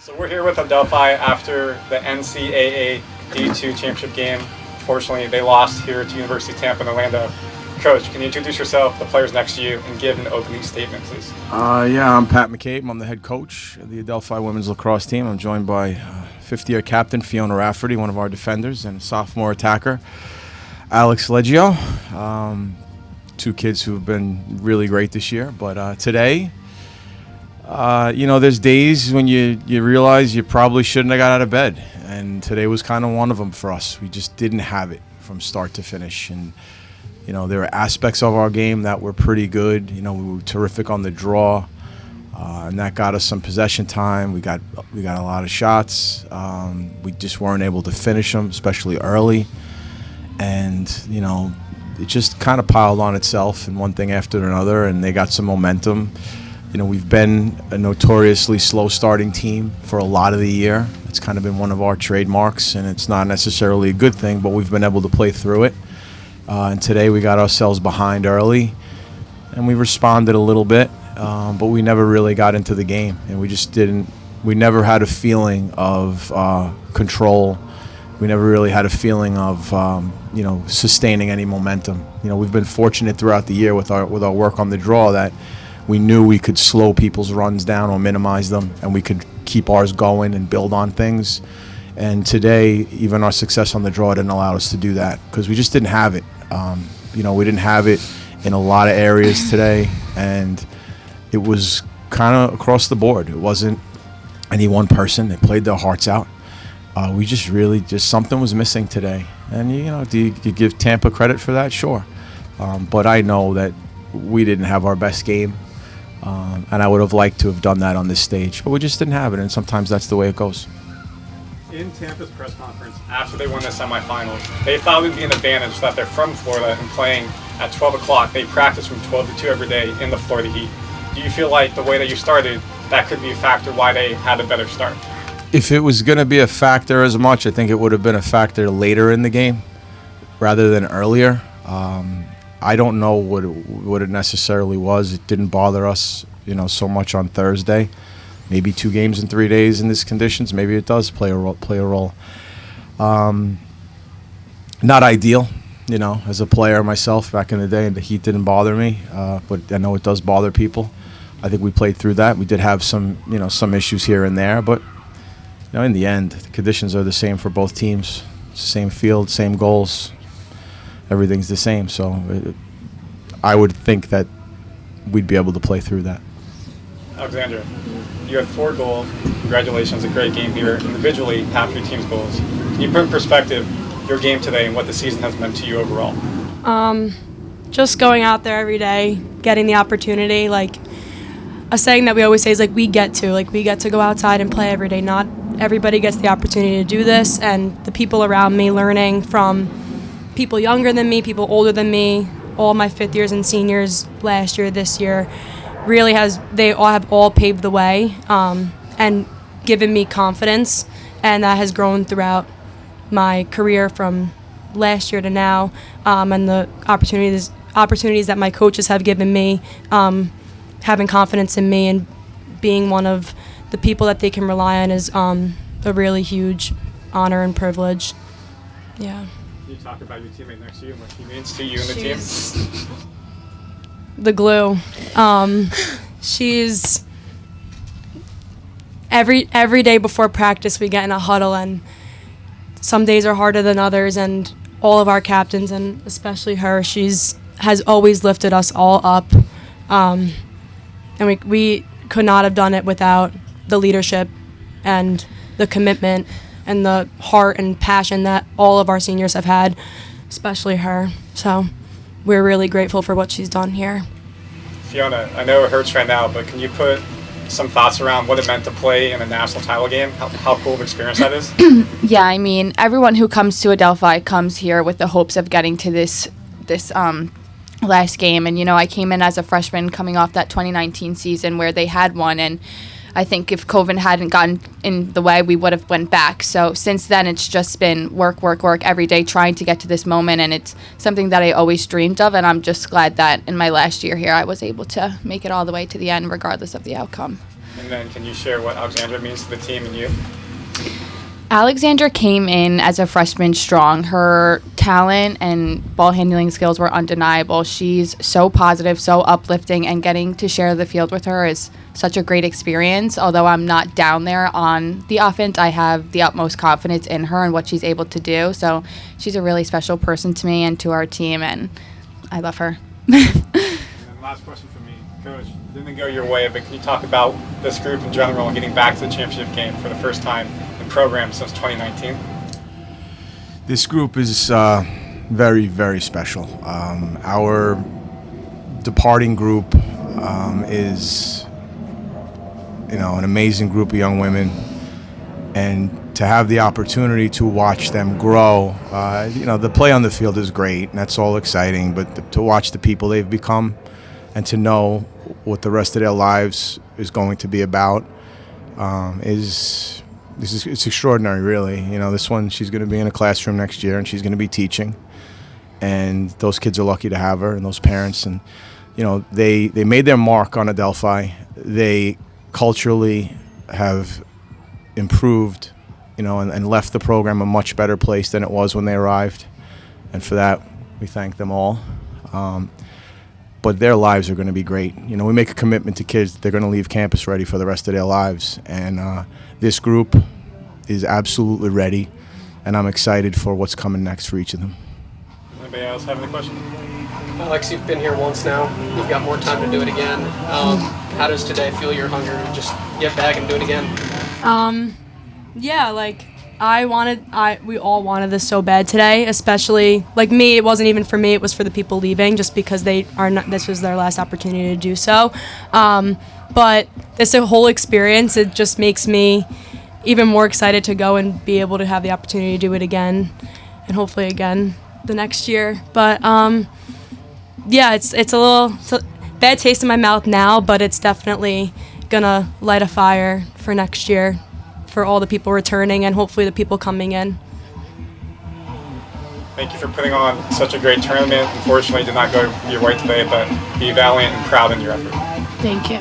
So we're here with Adelphi after the NCAA D2 championship game. Fortunately, they lost here to University of Tampa in Orlando. Coach, can you introduce yourself, the players next to you, and give an opening statement, please? I'm Pat McCabe. I'm the head coach of the Adelphi women's lacrosse team. I'm joined by fifth-year captain Fiona Rafferty, one of our defenders, and sophomore attacker Alex Leggio. Two kids who have been really great this year. But today, there's days when you realize you probably shouldn't have got out of bed. And today was kind of one of them for us. We just didn't have it from start to finish. And, there were aspects of our game that were pretty good. We were terrific on the draw. And that got us some possession time. We got a lot of shots. We just weren't able to finish them, especially early. And, it just kind of piled on itself and one thing after another, and they got some momentum. We've been a notoriously slow-starting team for a lot of the year. It's kind of been one of our trademarks, and it's not necessarily a good thing, but we've been able to play through it. And today we got ourselves behind early, and we responded a little bit, but we never really got into the game, and we never had a feeling of control. We never really had a feeling of, sustaining any momentum. We've been fortunate throughout the year with our work on the draw that we knew we could slow people's runs down or minimize them, and we could keep ours going and build on things. And today, even our success on the draw didn't allow us to do that because we just didn't have it. We didn't have it in a lot of areas today, and it was kind of across the board. It wasn't any one person. They played their hearts out. We just something was missing today. And, do you give Tampa credit for that? Sure. But I know that we didn't have our best game. And I would have liked to have done that on this stage, but we just didn't have it, and sometimes that's the way it goes. In Tampa's press conference after they won the semifinals, they thought it would be an advantage that they're from Florida and playing at 12 o'clock. They practice from 12 to 2 every day in the Florida heat. Do you feel like the way that you started, that could be a factor why they had a better start? If it was going to be a factor as much, I think it would have been a factor later in the game rather than earlier. I don't know what it necessarily was. It didn't bother us, so much on Thursday. Maybe 2 games in 3 days in these conditions. Maybe it does play a role. Not ideal, as a player myself back in the day, and the heat didn't bother me. But I know it does bother people. I think we played through that. We did have some issues here and there, but in the end, the conditions are the same for both teams. It's the same field, same goals. Everything's the same, so I would think that we'd be able to play through that. Alexandra, you had 4 goals. Congratulations, a great game here. Individually, half your team's goals. Can you put in perspective your game today and what the season has meant to you overall? Just going out there every day, getting the opportunity. Like a saying that we always say is we get to go outside and play every day. Not everybody gets the opportunity to do this, and the people around me learning from people younger than me, people older than me, all my 5th years and seniors last year, this year, really they all have paved the way and given me confidence, and that has grown throughout my career from last year to now, and the opportunities that my coaches have given me, having confidence in me and being one of the people that they can rely on is a really huge honor and privilege. Yeah. Can you talk about your teammate next to you and what she means to you and the team? The glue. She's every day before practice we get in a huddle, and some days are harder than others, and all of our captains and especially her, has always lifted us all up, and we could not have done it without the leadership and the commitment and the heart and passion that all of our seniors have had, especially her. So we're really grateful for what she's done here. Fiona, I know it hurts right now, but can you put some thoughts around what it meant to play in a national title game? How cool of an experience that is? Yeah, I mean, everyone who comes to Adelphi comes here with the hopes of getting to this last game. And, I came in as a freshman coming off that 2019 season where they had one, and I think if COVID hadn't gotten in the way, we would have went back. So since then, it's just been work every day trying to get to this moment, and it's something that I always dreamed of, and I'm just glad that in my last year here I was able to make it all the way to the end regardless of the outcome. And then can you share what Alexandra means to the team and you? Alexandra came in as a freshman strong. Her talent and ball handling skills were undeniable. She's so positive, so uplifting, and getting to share the field with her is such a great experience. Although I'm not down there on the offense, I have the utmost confidence in her and what she's able to do. So she's a really special person to me and to our team, and I love her. And then last question for me, Coach. Didn't go your way, but can you talk about this group in general and getting back to the championship game for the first time in program since 2019? This group is very, very special. Our departing group is, an amazing group of young women, and to have the opportunity to watch them grow, the play on the field is great, and that's all exciting, but to watch the people they've become and to know what the rest of their lives is going to be about it's extraordinary, really. This one, she's going to be in a classroom next year, and she's going to be teaching, and those kids are lucky to have her, and those parents, and they made their mark on Adelphi. They culturally have improved, and left the program a much better place than it was when they arrived, and for that we thank them all. But their lives are going to be great. We make a commitment to kids that they're going to leave campus ready for the rest of their lives, and this group is absolutely ready, and I'm excited for what's coming next for each of them. Anybody else have any questions? Alex, you've been here once now. You've got more time to do it again. How does today fuel your hunger to just get back and do it again? Yeah, we all wanted this so bad today, especially me. It wasn't even for me, it was for the people leaving, just because this was their last opportunity to do so. But this whole experience, it just makes me even more excited to go and be able to have the opportunity to do it again, and hopefully again the next year. But yeah, it's a bad taste in my mouth now, but it's definitely gonna light a fire for next year, for all the people returning and hopefully the people coming in. Thank you for putting on such a great tournament. Unfortunately, it did not go your way today, but be valiant and proud in your effort. Thank you.